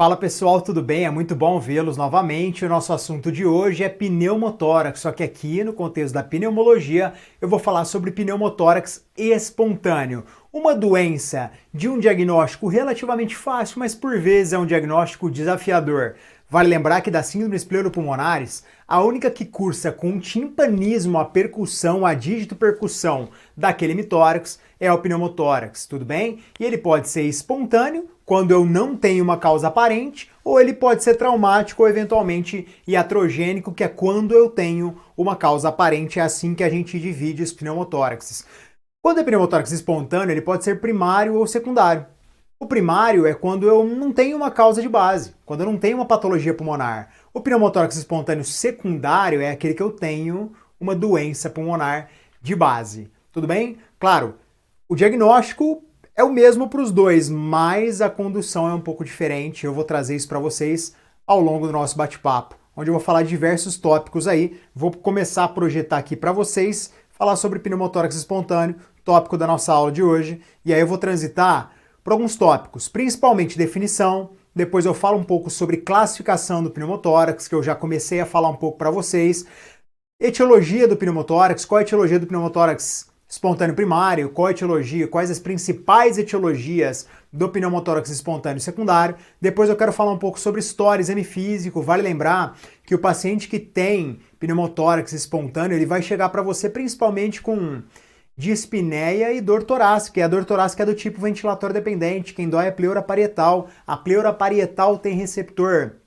Fala pessoal, tudo bem? É muito bom vê-los novamente. O nosso assunto de hoje é pneumotórax, só que aqui no contexto da pneumologia eu vou falar sobre pneumotórax espontâneo, uma doença de um diagnóstico relativamente fácil, mas por vezes é um diagnóstico desafiador. Vale lembrar que das síndromes pleuropulmonares, a única que cursa com timpanismo, a percussão, a dígito percussão daquele hemitórax é o pneumotórax, tudo bem? E ele pode ser espontâneo, quando eu não tenho uma causa aparente, ou ele pode ser traumático ou eventualmente iatrogênico, que é quando eu tenho uma causa aparente. É assim que a gente divide os pneumotóraxes. Quando é pneumotórax espontâneo, ele pode ser primário ou secundário. O primário é quando eu não tenho uma causa de base, quando eu não tenho uma patologia pulmonar. O pneumotórax espontâneo secundário é aquele que eu tenho uma doença pulmonar de base. Tudo bem? Claro, o diagnóstico é o mesmo para os dois, mas a condução é um pouco diferente. Eu vou trazer isso para vocês ao longo do nosso bate-papo, onde eu vou falar de diversos tópicos aí. Vou começar a projetar aqui para vocês, falar sobre pneumotórax espontâneo, tópico da nossa aula de hoje, e aí eu vou transitar por alguns tópicos, principalmente definição. Depois eu falo um pouco sobre classificação do pneumotórax, que eu já comecei a falar um pouco para vocês. Etiologia do pneumotórax, qual é a etiologia do pneumotórax espontâneo primário, qual a etiologia, quais as principais etiologias do pneumotórax espontâneo secundário. Depois eu quero falar um pouco sobre história, exame físico. Vale lembrar que o paciente que tem pneumotórax espontâneo, ele vai chegar para você principalmente com dispneia e dor torácica. E a dor torácica é do tipo ventilatório dependente. Quem dói é a pleura parietal. A pleura parietal tem receptor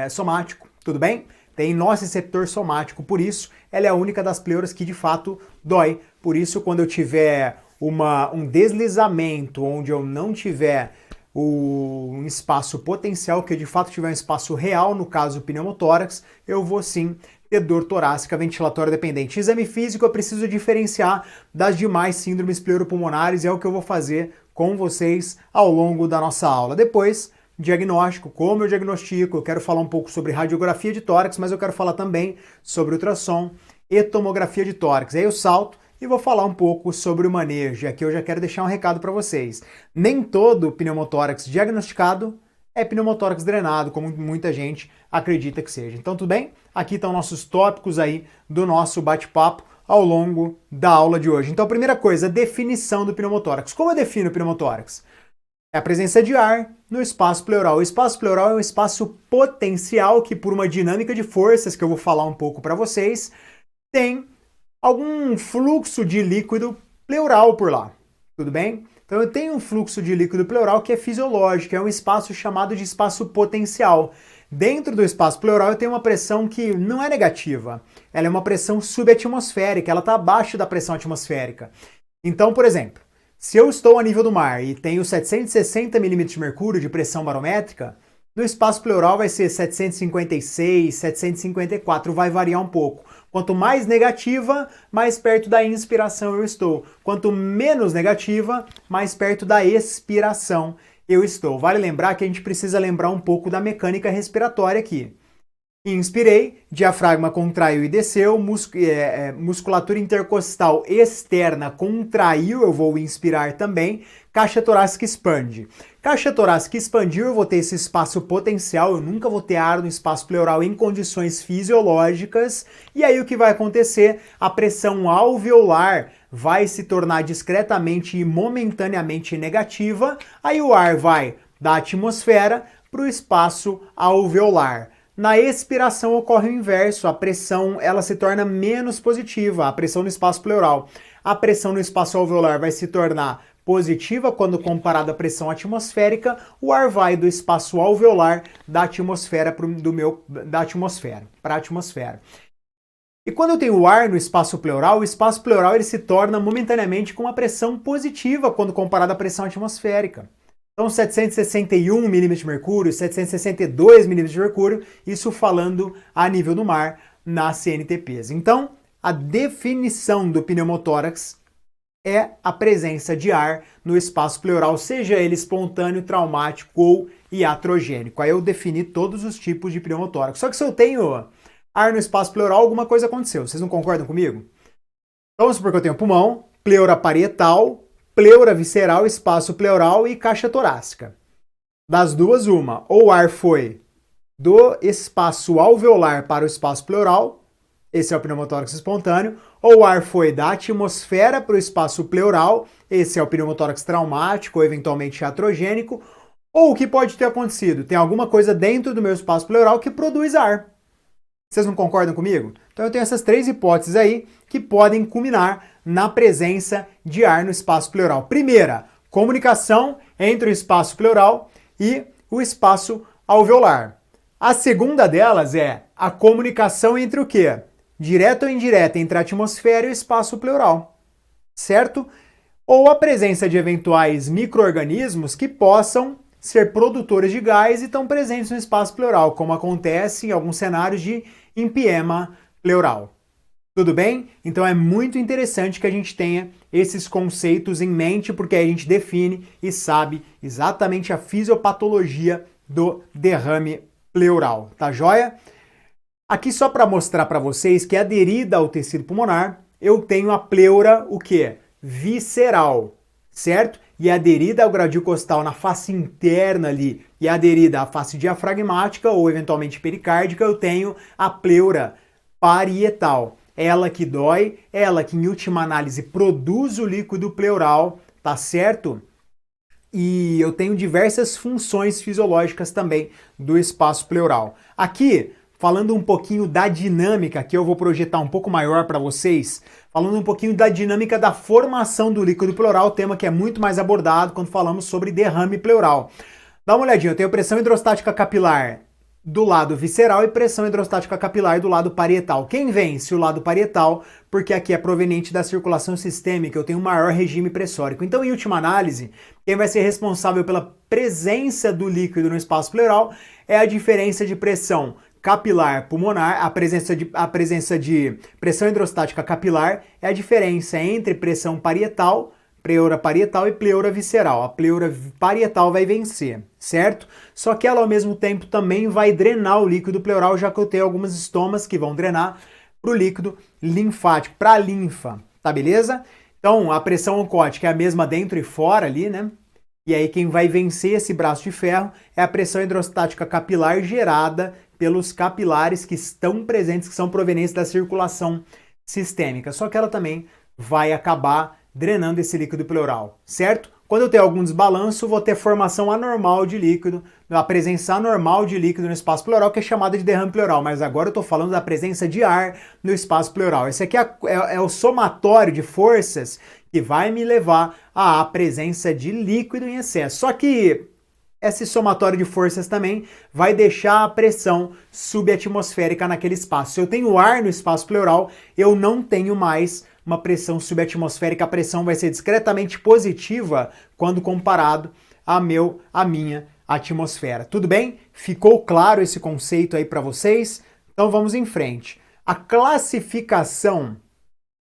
somático, tudo bem? Tem nociceptor somático, por isso ela é a única das pleuras que de fato dói. Por isso, quando eu tiver um deslizamento onde eu não tiver um espaço potencial, que eu de fato tiver um espaço real, no caso o pneumotórax, eu vou sim ter dor torácica ventilatória dependente. Exame físico eu preciso diferenciar das demais síndromes pleuropulmonares e é o que eu vou fazer com vocês ao longo da nossa aula. Depois, diagnóstico, como eu diagnostico, eu quero falar um pouco sobre radiografia de tórax, mas eu quero falar também sobre ultrassom e tomografia de tórax. Aí eu salto e vou falar um pouco sobre o manejo. Aqui eu já quero deixar um recado para vocês. Nem todo pneumotórax diagnosticado é pneumotórax drenado, como muita gente acredita que seja. Então tudo bem? Aqui estão nossos tópicos aí do nosso bate-papo ao longo da aula de hoje. Então a primeira coisa, definição do pneumotórax. Como eu defino o pneumotórax? É a presença de ar no espaço pleural. O espaço pleural é um espaço potencial que, por uma dinâmica de forças que eu vou falar um pouco para vocês, tem algum fluxo de líquido pleural por lá. Tudo bem? Então eu tenho um fluxo de líquido pleural que é fisiológico, é um espaço chamado de espaço potencial. Dentro do espaço pleural eu tenho uma pressão que não é negativa, ela é uma pressão subatmosférica, ela está abaixo da pressão atmosférica. Então, por exemplo, se eu estou a nível do mar e tenho 760 milímetros de mercúrio de pressão barométrica, no espaço pleural vai ser 756, 754, vai variar um pouco. Quanto mais negativa, mais perto da inspiração eu estou. Quanto menos negativa, mais perto da expiração eu estou. Vale lembrar que a gente precisa lembrar um pouco da mecânica respiratória aqui. Inspirei, diafragma contraiu e desceu, musculatura intercostal externa contraiu, eu vou inspirar também, caixa torácica expande. Caixa torácica expandiu, eu vou ter esse espaço potencial, eu nunca vou ter ar no espaço pleural em condições fisiológicas, e aí o que vai acontecer? A pressão alveolar vai se tornar discretamente e momentaneamente negativa, aí o ar vai da atmosfera para o espaço alveolar. Na expiração ocorre o inverso, a pressão ela se torna menos positiva, a pressão no espaço pleural. A pressão no espaço alveolar vai se tornar positiva quando comparada à pressão atmosférica, o ar vai do espaço alveolar da atmosfera para a atmosfera. E quando eu tenho o ar no espaço pleural, o espaço pleural ele se torna momentaneamente com uma pressão positiva quando comparado à pressão atmosférica. Então, 761 milímetros de mercúrio, 762 milímetros de mercúrio, isso falando a nível do mar nas CNTPs. Então, a definição do pneumotórax é a presença de ar no espaço pleural, seja ele espontâneo, traumático ou iatrogênico. Aí eu defini todos os tipos de pneumotórax. Só que se eu tenho ar no espaço pleural, alguma coisa aconteceu. Vocês não concordam comigo? Então, vamos supor que eu tenho pulmão, pleura parietal, pleura visceral, espaço pleural e caixa torácica. Das duas, uma. Ou o ar foi do espaço alveolar para o espaço pleural, esse é o pneumotórax espontâneo, ou o ar foi da atmosfera para o espaço pleural, esse é o pneumotórax traumático ou eventualmente iatrogênico, ou o que pode ter acontecido? Tem alguma coisa dentro do meu espaço pleural que produz ar. Vocês não concordam comigo? Então eu tenho essas três hipóteses aí que podem culminar na presença de ar no espaço pleural. Primeira, comunicação entre o espaço pleural e o espaço alveolar. A segunda delas é a comunicação entre o quê? Direta ou indireta entre a atmosfera e o espaço pleural, certo? Ou a presença de eventuais micro-organismos que possam ser produtores de gás e estão presentes no espaço pleural, como acontece em alguns cenários de empiema pleural. Tudo bem? Então é muito interessante que a gente tenha esses conceitos em mente, porque aí a gente define e sabe exatamente a fisiopatologia do derrame pleural, tá joia? Aqui só para mostrar para vocês que aderida ao tecido pulmonar, eu tenho a pleura, o quê? Visceral, certo? E aderida ao gradil costal na face interna ali, e aderida à face diafragmática ou eventualmente pericárdica, eu tenho a pleura parietal. Ela que dói, ela que em última análise produz o líquido pleural, tá certo? E eu tenho diversas funções fisiológicas também do espaço pleural. Aqui, falando um pouquinho da dinâmica, que eu vou projetar um pouco maior para vocês, falando um pouquinho da dinâmica da formação do líquido pleural, tema que é muito mais abordado quando falamos sobre derrame pleural. Dá uma olhadinha, eu tenho pressão hidrostática capilar do lado visceral e pressão hidrostática capilar do lado parietal. Quem vence? O lado parietal, porque aqui é proveniente da circulação sistêmica, eu tenho um maior regime pressórico. Então, em última análise, quem vai ser responsável pela presença do líquido no espaço pleural é a diferença de pressão capilar pulmonar, a presença de pressão hidrostática capilar é a diferença entre pressão parietal, pleura parietal e pleura visceral. A pleura parietal vai vencer, certo? Só que ela ao mesmo tempo também vai drenar o líquido pleural, já que eu tenho algumas estomas que vão drenar para o líquido linfático, para a linfa, tá beleza? Então a pressão oncótica é a mesma dentro e fora ali, né? E aí quem vai vencer esse braço de ferro é a pressão hidrostática capilar gerada pelos capilares que estão presentes, que são provenientes da circulação sistêmica. Só que ela também vai acabar drenando esse líquido pleural, certo? Quando eu tenho algum desbalanço, vou ter formação anormal de líquido, a presença anormal de líquido no espaço pleural, que é chamada de derrame pleural, mas agora eu estou falando da presença de ar no espaço pleural. Esse aqui é o somatório de forças que vai me levar à presença de líquido em excesso. Só que esse somatório de forças também vai deixar a pressão subatmosférica naquele espaço. Se eu tenho ar no espaço pleural, eu não tenho mais uma pressão subatmosférica. A pressão vai ser discretamente positiva quando comparado à minha atmosfera. Tudo bem? Ficou claro esse conceito aí para vocês? Então vamos em frente. A classificação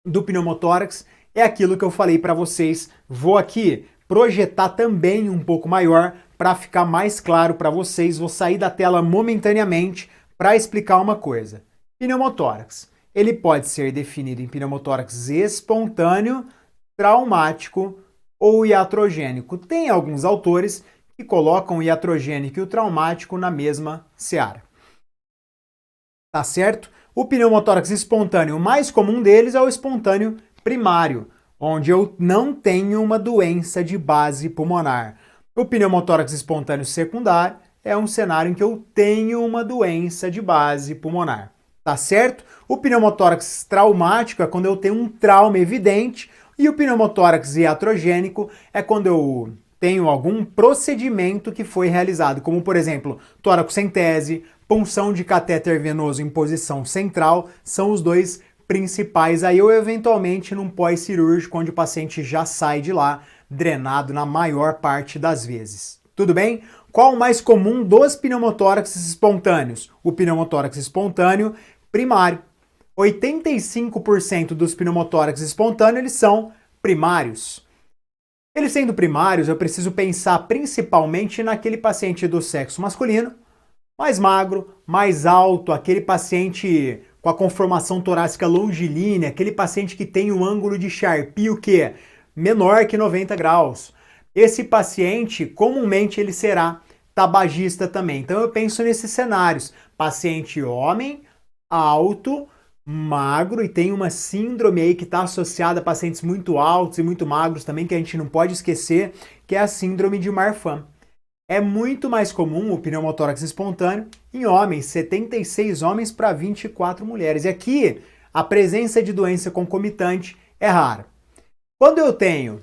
do pneumotórax é aquilo que eu falei para vocês. Vou aqui projetar também um pouco maior para ficar mais claro para vocês. Vou sair da tela momentaneamente para explicar uma coisa. Pneumotórax, ele pode ser definido em pneumotórax espontâneo, traumático ou iatrogênico. Tem alguns autores que colocam o iatrogênico e o traumático na mesma seara. Tá certo? O pneumotórax espontâneo, o mais comum deles é o espontâneo primário, onde eu não tenho uma doença de base pulmonar. O pneumotórax espontâneo secundário é um cenário em que eu tenho uma doença de base pulmonar. Tá certo? O pneumotórax traumático é quando eu tenho um trauma evidente e o pneumotórax iatrogênico é quando eu tenho algum procedimento que foi realizado, como por exemplo, toracocentese, punção de catéter venoso em posição central, são os dois principais aí, ou eventualmente num pós-cirúrgico, onde o paciente já sai de lá drenado na maior parte das vezes. Tudo bem? Qual o mais comum dos pneumotóraxes espontâneos? O pneumotórax espontâneo primário. 85% dos pneumotórax espontâneos eles são primários. Eles sendo primários, eu preciso pensar principalmente naquele paciente do sexo masculino, mais magro, mais alto, aquele paciente com a conformação torácica longilínea, aquele paciente que tem um ângulo de Charpy, o quê? Menor que 90 graus. Esse paciente, comumente, ele será tabagista também. Então eu penso nesses cenários. Paciente homem, alto, magro, e tem uma síndrome aí que está associada a pacientes muito altos e muito magros também, que a gente não pode esquecer, que é a síndrome de Marfan. É muito mais comum o pneumotórax espontâneo em homens, 76 homens para 24 mulheres. E aqui a presença de doença concomitante é rara. Quando eu tenho,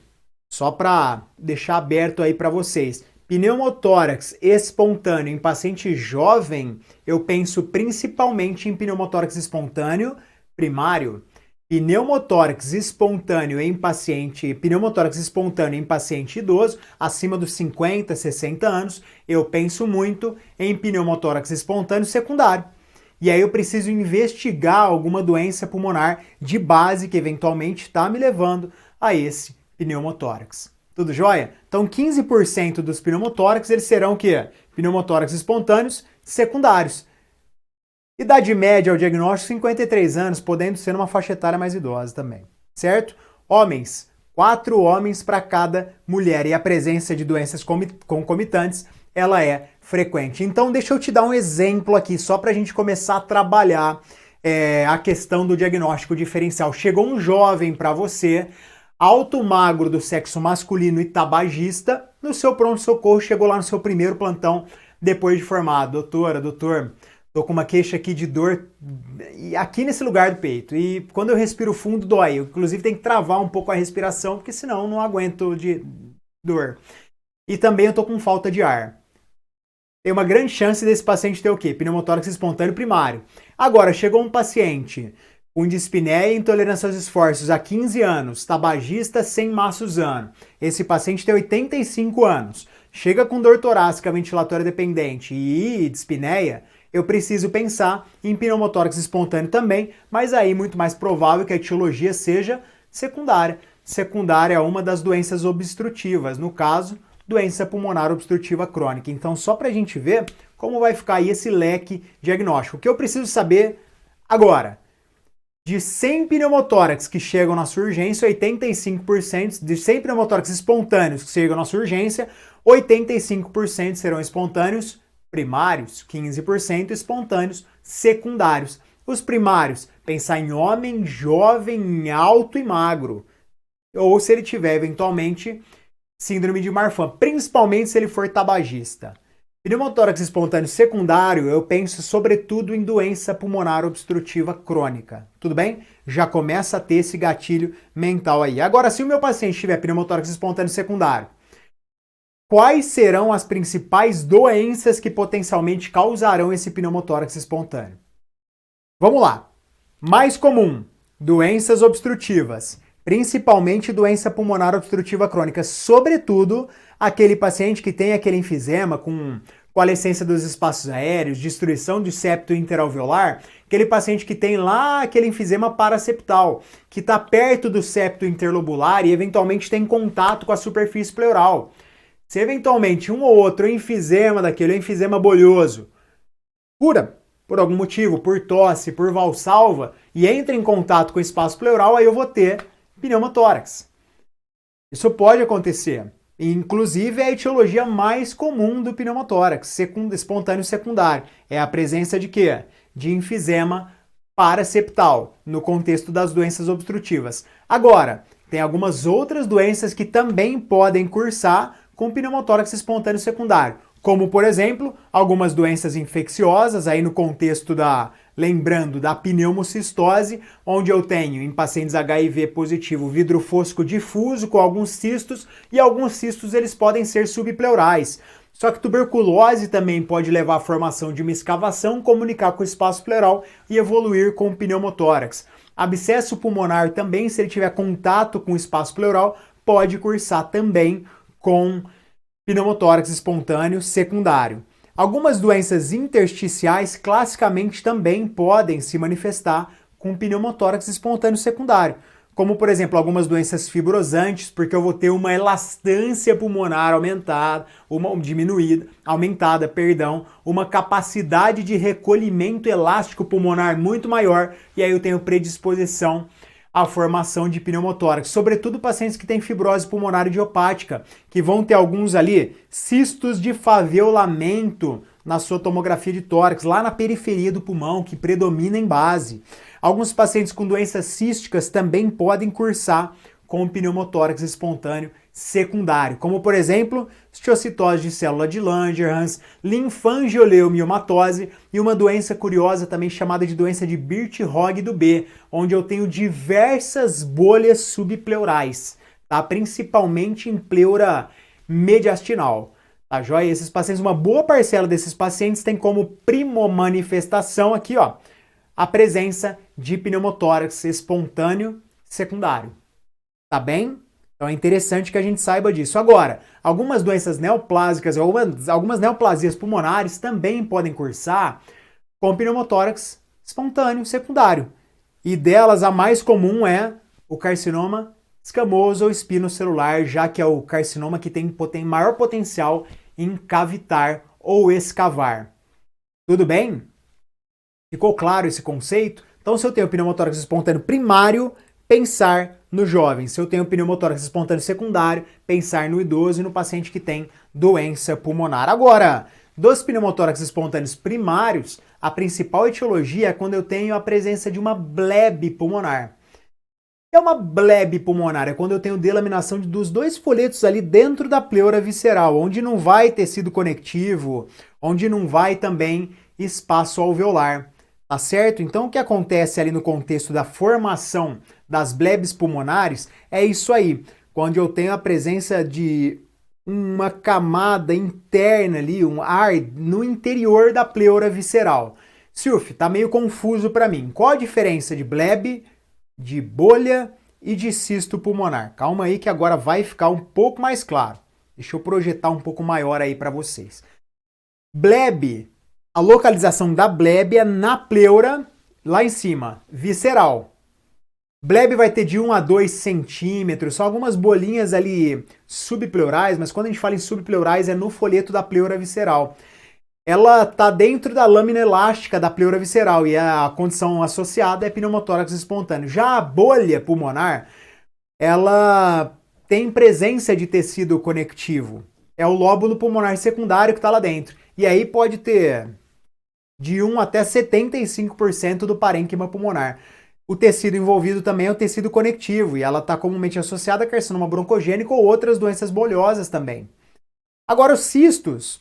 só para deixar aberto aí para vocês, pneumotórax espontâneo em paciente jovem, eu penso principalmente em pneumotórax espontâneo primário. Pneumotórax espontâneo em paciente idoso, acima dos 50, 60 anos, eu penso muito em pneumotórax espontâneo secundário. E aí eu preciso investigar alguma doença pulmonar de base que eventualmente está me levando a esse pneumotórax. Tudo jóia? Então 15% dos pneumotórax eles serão o quê? Pneumotórax espontâneos secundários. Idade média ao diagnóstico, 53 anos, podendo ser uma faixa etária mais idosa também, certo? Homens, 4 homens para cada mulher, e a presença de doenças concomitantes, ela é frequente. Então deixa eu te dar um exemplo aqui, só para a gente começar a trabalhar a questão do diagnóstico diferencial. Chegou um jovem para você, alto, magro, do sexo masculino e tabagista, no seu pronto-socorro, chegou lá no seu primeiro plantão, depois de formado. Doutora, doutor, tô com uma queixa aqui de dor aqui nesse lugar do peito. E quando eu respiro fundo, dói. Eu, inclusive, tenho que travar um pouco a respiração, porque senão eu não aguento de dor. E também eu tô com falta de ar. Tem uma grande chance desse paciente ter o quê? Pneumotórax espontâneo primário. Agora, chegou um paciente com dispneia e intolerância aos esforços há 15 anos, tabagista sem massa usando. Esse paciente tem 85 anos. Chega com dor torácica ventilatória dependente e dispneia, eu preciso pensar em pneumotórax espontâneo também, mas aí muito mais provável que a etiologia seja secundária. Secundária é uma das doenças obstrutivas, no caso, doença pulmonar obstrutiva crônica. Então, só para a gente ver como vai ficar aí esse leque diagnóstico. O que eu preciso saber agora? De 100 pneumotórax que chegam na sua urgência, 85%, de 100 pneumotórax espontâneos que chegam na sua urgência, 85% serão espontâneos primários, 15% espontâneos secundários. Os primários, pensar em homem, jovem, alto e magro. Ou se ele tiver, eventualmente, síndrome de Marfan, principalmente se ele for tabagista. Pneumotórax espontâneo secundário, eu penso sobretudo em doença pulmonar obstrutiva crônica. Tudo bem? Já começa a ter esse gatilho mental aí. Agora, se o meu paciente tiver pneumotórax espontâneo secundário, quais serão as principais doenças que potencialmente causarão esse pneumotórax espontâneo? Vamos lá. Mais comum, doenças obstrutivas, principalmente doença pulmonar obstrutiva crônica, sobretudo aquele paciente que tem aquele enfisema com coalescência dos espaços aéreos, destruição de septo interalveolar, aquele paciente que tem lá aquele enfisema paraseptal, que está perto do septo interlobular e eventualmente tem contato com a superfície pleural. Se eventualmente um ou outro enfisema daquele enfisema bolhoso cura por algum motivo, por tosse, por valsalva, e entra em contato com o espaço pleural, aí eu vou ter pneumotórax. Isso pode acontecer. Inclusive, é a etiologia mais comum do pneumotórax, espontâneo secundário. É a presença de quê? De enfisema paraseptal, no contexto das doenças obstrutivas. Agora, tem algumas outras doenças que também podem cursar com pneumotórax espontâneo secundário, como, por exemplo, algumas doenças infecciosas, aí no contexto lembrando da pneumocistose, onde eu tenho em pacientes HIV positivo vidro fosco difuso com alguns cistos, e alguns cistos eles podem ser subpleurais. Só que tuberculose também pode levar à formação de uma escavação, comunicar com o espaço pleural e evoluir com pneumotórax. Abscesso pulmonar também, se ele tiver contato com o espaço pleural, pode cursar também com pneumotórax espontâneo secundário. Algumas doenças intersticiais classicamente também podem se manifestar com pneumotórax espontâneo secundário, como por exemplo algumas doenças fibrosantes, porque eu vou ter uma elastância pulmonar aumentada, uma capacidade de recolhimento elástico pulmonar muito maior, e aí eu tenho predisposição a formação de pneumotórax, sobretudo pacientes que têm fibrose pulmonar idiopática, que vão ter alguns ali cistos de faveolamento na sua tomografia de tórax, lá na periferia do pulmão, que predomina em base. Alguns pacientes com doenças císticas também podem cursar com pneumotórax espontâneo secundário, como por exemplo, osteocitose de célula de Langerhans, linfangioleumimatose e uma doença curiosa também chamada de doença de Birt-Hogg do B, onde eu tenho diversas bolhas subpleurais, tá? Principalmente em pleura mediastinal. Tá joia? Esses pacientes, uma boa parcela desses pacientes tem como primomanifestação aqui, ó, a presença de pneumotórax espontâneo secundário. Tá bem? Então é interessante que a gente saiba disso. Agora, algumas doenças neoplásicas, algumas neoplasias pulmonares também podem cursar com pneumotórax espontâneo secundário. E delas a mais comum é o carcinoma escamoso ou espinocelular, já que é o carcinoma que tem maior potencial em cavitar ou escavar. Tudo bem? Ficou claro esse conceito? Então, se eu tenho pneumotórax espontâneo primário, pensar no jovem. Se eu tenho pneumotórax espontâneo secundário, pensar no idoso e no paciente que tem doença pulmonar. Agora, dos pneumotórax espontâneos primários, a principal etiologia é quando eu tenho a presença de uma blebe pulmonar. É uma blebe pulmonar, é quando eu tenho delaminação dos dois folhetos ali dentro da pleura visceral, onde não vai tecido conectivo, onde não vai também espaço alveolar. Tá certo? Então o que acontece ali no contexto da formação das blebes pulmonares é isso aí, quando eu tenho a presença de uma camada interna ali, um ar no interior da pleura visceral. Silf, tá meio confuso para mim. Qual a diferença de blebe, de bolha e de cisto pulmonar? Calma aí que agora vai ficar um pouco mais claro. Deixa eu projetar um pouco maior aí para vocês. Blebe, a localização da blebe é na pleura, lá em cima, visceral. Blebe vai ter de 1 a 2 centímetros, são algumas bolinhas ali subpleurais, mas quando a gente fala em subpleurais é no folheto da pleura visceral. Ela está dentro da lâmina elástica da pleura visceral e a condição associada é pneumotórax espontâneo. Já a bolha pulmonar, ela tem presença de tecido conectivo. É o lóbulo pulmonar secundário que está lá dentro. E aí pode ter de 1 até 75% do parênquima pulmonar. O tecido envolvido também é o tecido conectivo e ela está comumente associada a carcinoma broncogênico ou outras doenças bolhosas também. Agora os cistos,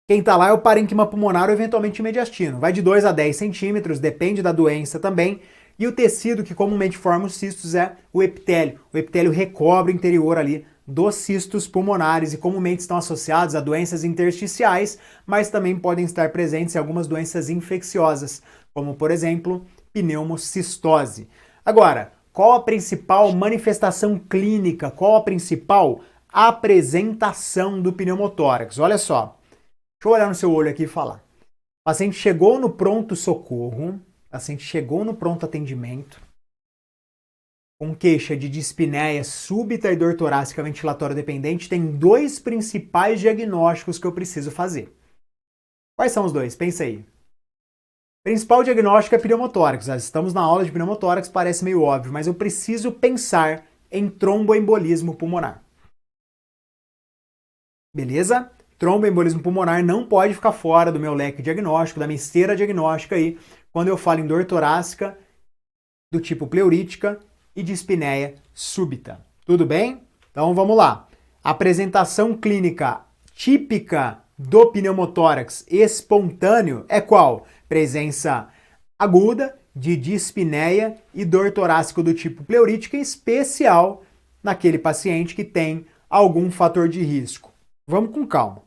quem está lá é o parênquima pulmonar ou eventualmente mediastino. Vai de 2 a 10 centímetros, depende da doença também. E o tecido que comumente forma os cistos é o epitélio. O epitélio recobre o interior ali dos cistos pulmonares e comumente estão associados a doenças intersticiais, mas também podem estar presentes em algumas doenças infecciosas, como por exemplo, pneumocistose. Agora, qual a principal manifestação clínica? Qual a principal apresentação do pneumotórax? Olha só, deixa eu olhar no seu olho aqui e falar. O paciente chegou no pronto-socorro, o paciente chegou no pronto atendimento, com queixa de dispneia súbita e dor torácica ventilatória dependente, tem dois principais diagnósticos que eu preciso fazer. Quais são os dois? Pensa aí. Principal diagnóstico é pneumotórax. Estamos na aula de pneumotórax, parece meio óbvio, mas eu preciso pensar em tromboembolismo pulmonar. Beleza? Tromboembolismo pulmonar não pode ficar fora do meu leque diagnóstico, da minha esteira diagnóstica aí, quando eu falo em dor torácica do tipo pleurítica e dispneia súbita. Tudo bem? Então vamos lá. Apresentação clínica típica do pneumotórax espontâneo é qual? Presença aguda de dispneia e dor torácica do tipo pleurítica, em especial naquele paciente que tem algum fator de risco. Vamos com calma.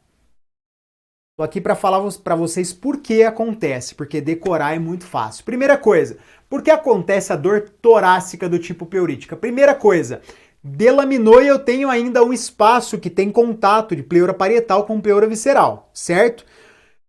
Estou aqui para falar para vocês por que acontece, porque decorar é muito fácil. Primeira coisa, por que acontece a dor torácica do tipo pleurítica? Primeira coisa, delaminou e eu tenho ainda um espaço que tem contato de pleura parietal com pleura visceral, certo?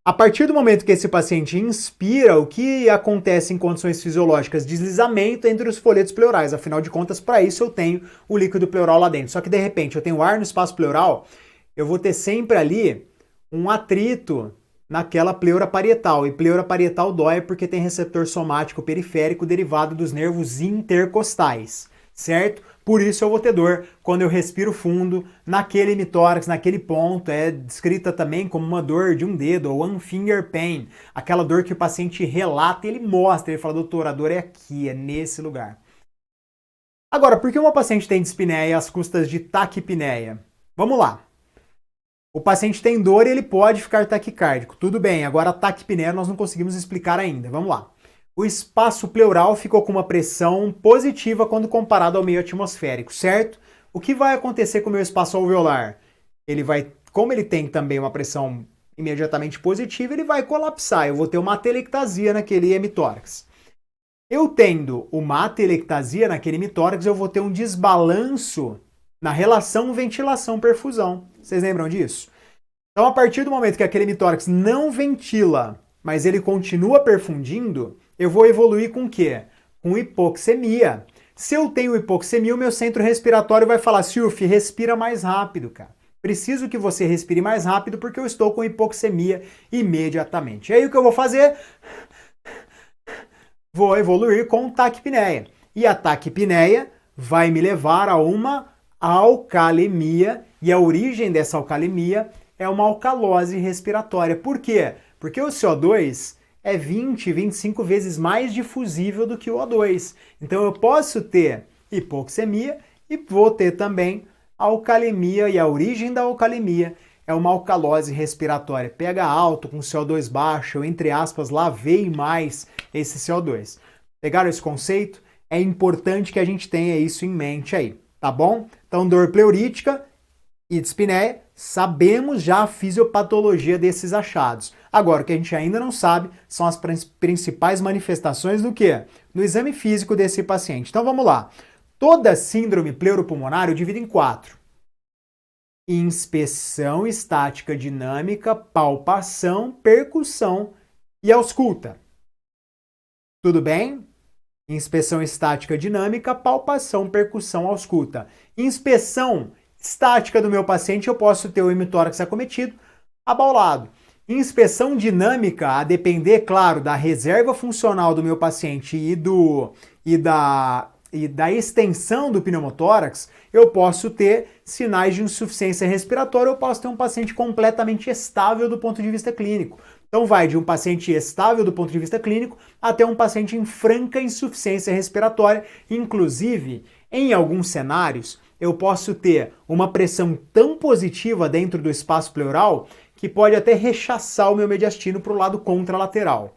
A partir do momento que esse paciente inspira, o que acontece em condições fisiológicas? Deslizamento entre os folhetos pleurais. Afinal de contas, para isso eu tenho o líquido pleural lá dentro. Só que de repente eu tenho ar no espaço pleural, eu vou ter sempre ali um atrito naquela pleura parietal. E pleura parietal dói porque tem receptor somático periférico derivado dos nervos intercostais, certo? Por isso eu vou ter dor quando eu respiro fundo naquele hemitórax, naquele ponto. É descrita também como uma dor de um dedo, ou one finger pain. Aquela dor que o paciente relata e ele mostra, ele fala, doutor, a dor é aqui, é nesse lugar. Agora, por que uma paciente tem dispneia às custas de taquipneia? Vamos lá. O paciente tem dor e ele pode ficar taquicárdico. Tudo bem, agora a taquipneia nós não conseguimos explicar ainda. Vamos lá. O espaço pleural ficou com uma pressão positiva quando comparado ao meio atmosférico, certo? O que vai acontecer com o meu espaço alveolar? Ele vai, como ele tem também uma pressão imediatamente positiva, ele vai colapsar. Eu vou ter uma atelectasia naquele hemitórax. Eu tendo uma atelectasia naquele hemitórax, eu vou ter um desbalanço na relação ventilação-perfusão. Vocês lembram disso? Então, a partir do momento que aquele hemitórax não ventila, mas ele continua perfundindo, eu vou evoluir com o quê? Com hipoxemia. Se eu tenho hipoxemia, o meu centro respiratório vai falar, Silf, respira mais rápido, cara. Preciso que você respire mais rápido porque eu estou com hipoxemia imediatamente. E aí o que eu vou fazer? Vou evoluir com taquipneia. E a taquipneia vai me levar a uma alcalemia, e a origem dessa alcalemia é uma alcalose respiratória. Por quê? Porque o CO2 é 20, 25 vezes mais difusível do que o O2. Então eu posso ter hipoxemia e vou ter também alcalemia, e a origem da alcalemia é uma alcalose respiratória. pH alto com CO2 baixo, eu, entre aspas, lavei mais esse CO2. Pegaram esse conceito? É importante que a gente tenha isso em mente aí, tá bom? Então, dor pleurítica e dispneia, sabemos já a fisiopatologia desses achados. Agora, o que a gente ainda não sabe são as principais manifestações do quê? No exame físico desse paciente. Então, vamos lá. Toda síndrome pleuropulmonar eu divido em 4. Inspeção estática dinâmica, palpação, percussão e ausculta. Tudo bem? Inspeção estática dinâmica, palpação, percussão, ausculta. Inspeção estática do meu paciente, eu posso ter o hemitórax acometido, abaulado. Inspeção dinâmica, a depender, claro, da reserva funcional do meu paciente e da extensão do pneumotórax, eu posso ter sinais de insuficiência respiratória, eu posso ter um paciente completamente estável do ponto de vista clínico. Então vai de um paciente estável do ponto de vista clínico até um paciente em franca insuficiência respiratória. Inclusive, em alguns cenários, eu posso ter uma pressão tão positiva dentro do espaço pleural que pode até rechaçar o meu mediastino para o lado contralateral.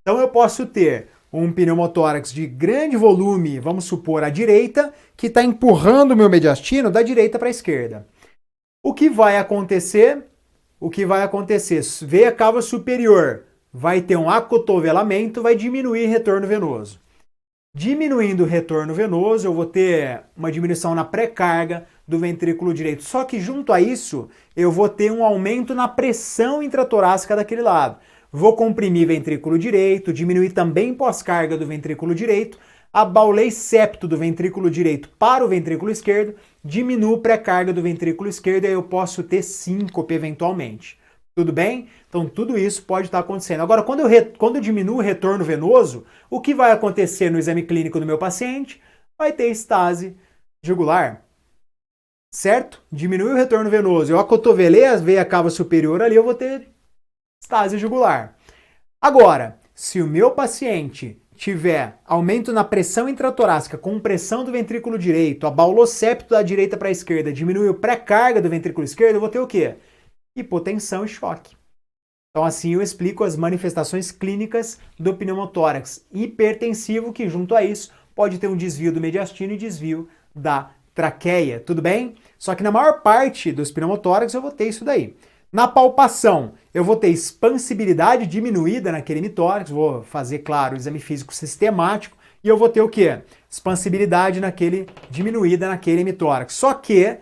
Então eu posso ter um pneumotórax de grande volume, vamos supor, à direita, que está empurrando o meu mediastino da direita para a esquerda. O que vai acontecer? Veia cava superior, vai ter um acotovelamento, vai diminuir retorno venoso. Diminuindo o retorno venoso, eu vou ter uma diminuição na pré-carga do ventrículo direito. Só que junto a isso, eu vou ter um aumento na pressão intratorácica daquele lado. Vou comprimir ventrículo direito, diminuir também pós-carga do ventrículo direito, abaulei septo do ventrículo direito para o ventrículo esquerdo, diminuo pré-carga do ventrículo esquerdo e aí eu posso ter síncope eventualmente. Tudo bem? Então tudo isso pode estar acontecendo. Agora, quando eu diminuo o retorno venoso, o que vai acontecer no exame clínico do meu paciente? Vai ter estase jugular. Certo? Diminui o retorno venoso, eu acotovelei a veia cava superior ali, eu vou ter estase jugular. Agora, se o meu paciente tiver aumento na pressão intratorácica, compressão do ventrículo direito, abaulou septo da direita para a esquerda, diminuiu pré-carga do ventrículo esquerdo, eu vou ter o quê? Hipotensão e choque. Então assim eu explico as manifestações clínicas do pneumotórax hipertensivo, que junto a isso pode ter um desvio do mediastino e desvio da traqueia, tudo bem? Só que na maior parte dos pneumotórax eu vou ter isso daí. Na palpação, eu vou ter expansibilidade diminuída naquele hemitórax, vou fazer, claro, o exame físico sistemático, e eu vou ter o quê? Expansibilidade diminuída naquele hemitórax. Só que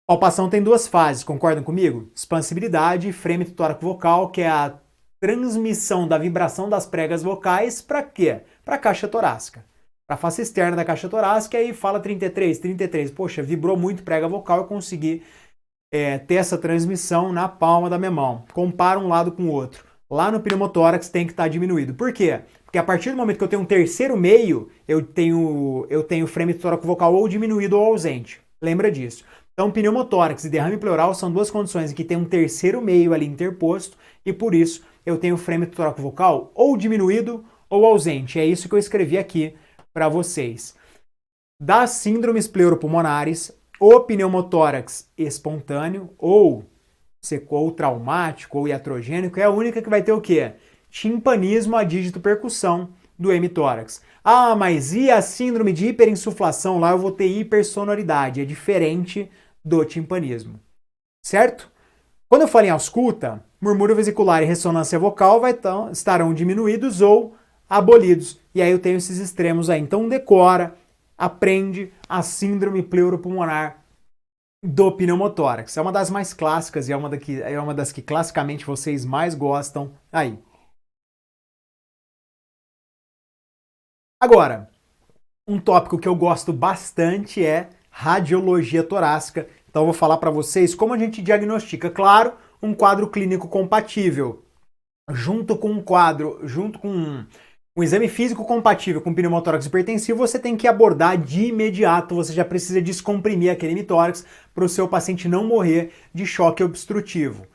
palpação tem duas fases, concordam comigo? Expansibilidade e frêmito tóraco-vocal, que é a transmissão da vibração das pregas vocais para quê? Para a caixa torácica. Para a face externa da caixa torácica, aí fala 33, 33. Poxa, vibrou muito prega vocal, eu consegui ter essa transmissão na palma da minha mão. Compara um lado com o outro. Lá no pneumotórax tem que estar diminuído. Por quê? Porque a partir do momento que eu tenho um terceiro meio, eu tenho frame toracovocal ou diminuído ou ausente. Lembra disso. Então, pneumotórax e derrame pleural são duas condições em que tem um terceiro meio ali interposto e por isso eu tenho frame toracovocal ou diminuído ou ausente. É isso que eu escrevi aqui para vocês. Das síndromes pleuropulmonares, o pneumotórax espontâneo ou traumático ou iatrogênico é a única que vai ter o quê? Timpanismo a dígito percussão do hemitórax. Ah, mas e a síndrome de hiperinsuflação? Lá eu vou ter hipersonoridade, é diferente do timpanismo, certo? Quando eu falo em ausculta, murmúrio vesicular e ressonância vocal estarão diminuídos ou abolidos. E aí eu tenho esses extremos aí. Então decora, aprende a síndrome pleuropulmonar do pneumotórax. É uma das mais clássicas e é uma das que classicamente vocês mais gostam aí. Agora, um tópico que eu gosto bastante é radiologia torácica. Então eu vou falar para vocês como a gente diagnostica, claro, um quadro clínico compatível, junto com um exame físico compatível com pneumotórax hipertensivo, você tem que abordar de imediato, você já precisa descomprimir aquele hemitórax para o seu paciente não morrer de choque obstrutivo.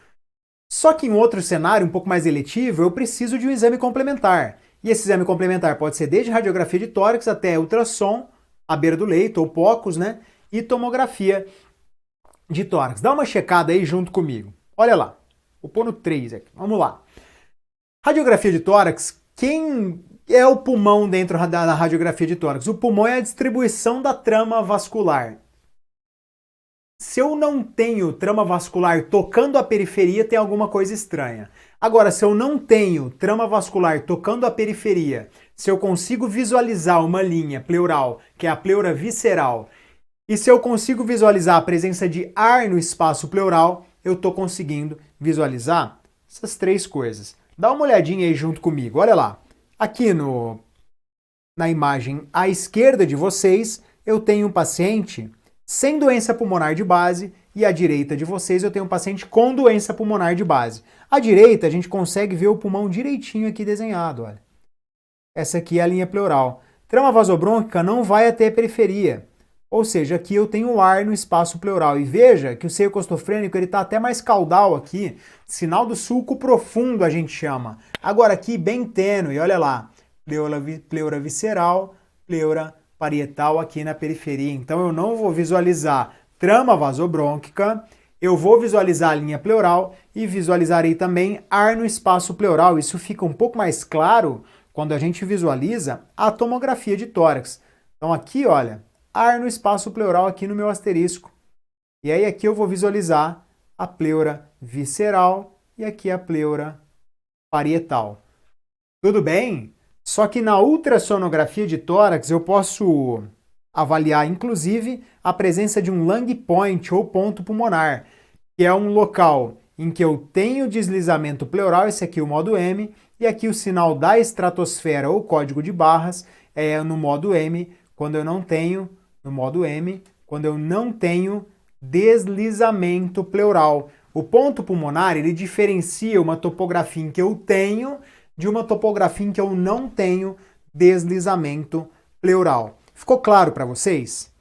Só que em outro cenário, um pouco mais eletivo, eu preciso de um exame complementar. E esse exame complementar pode ser desde radiografia de tórax até ultrassom, à beira do leito, ou POCUS, né? E tomografia de tórax. Dá uma checada aí junto comigo. Olha lá, vou pôr no 3 aqui, vamos lá. Radiografia de tórax, quem é o pulmão dentro da radiografia de tórax? O pulmão é a distribuição da trama vascular. Se eu não tenho trama vascular tocando a periferia, tem alguma coisa estranha. Agora, se eu não tenho trama vascular tocando a periferia, se eu consigo visualizar uma linha pleural, que é a pleura visceral, e se eu consigo visualizar a presença de ar no espaço pleural, eu estou conseguindo visualizar essas três coisas. Dá uma olhadinha aí junto comigo, olha lá. Aqui na imagem à esquerda de vocês, eu tenho um paciente sem doença pulmonar de base e à direita de vocês eu tenho um paciente com doença pulmonar de base. À direita a gente consegue ver o pulmão direitinho aqui desenhado, olha. Essa aqui é a linha pleural. Trama vasobrônquica não vai até a periferia, ou seja, aqui eu tenho ar no espaço pleural. E veja que o seio costofrênico está até mais caudal aqui, sinal do sulco profundo a gente chama. Agora aqui bem tênue, olha lá, pleura visceral, pleura parietal aqui na periferia. Então eu não vou visualizar trama vasobrônquica, eu vou visualizar a linha pleural e visualizarei também ar no espaço pleural. Isso fica um pouco mais claro quando a gente visualiza a tomografia de tórax. Então aqui, olha, ar no espaço pleural aqui no meu asterisco. E aí aqui eu vou visualizar a pleura visceral e aqui a pleura parietal. Tudo bem? Só que na ultrassonografia de tórax eu posso avaliar, inclusive, a presença de um lung point ou ponto pulmonar, que é um local em que eu tenho deslizamento pleural, esse aqui é o modo M, e aqui o sinal da estratosfera ou código de barras é no modo M, quando eu não tenho, no modo M, quando eu não tenho deslizamento pleural. O ponto pulmonar, ele diferencia uma topografia em que eu tenho de uma topografia em que eu não tenho deslizamento pleural. Ficou claro para vocês?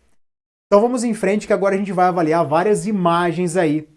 Então vamos em frente que agora a gente vai avaliar várias imagens aí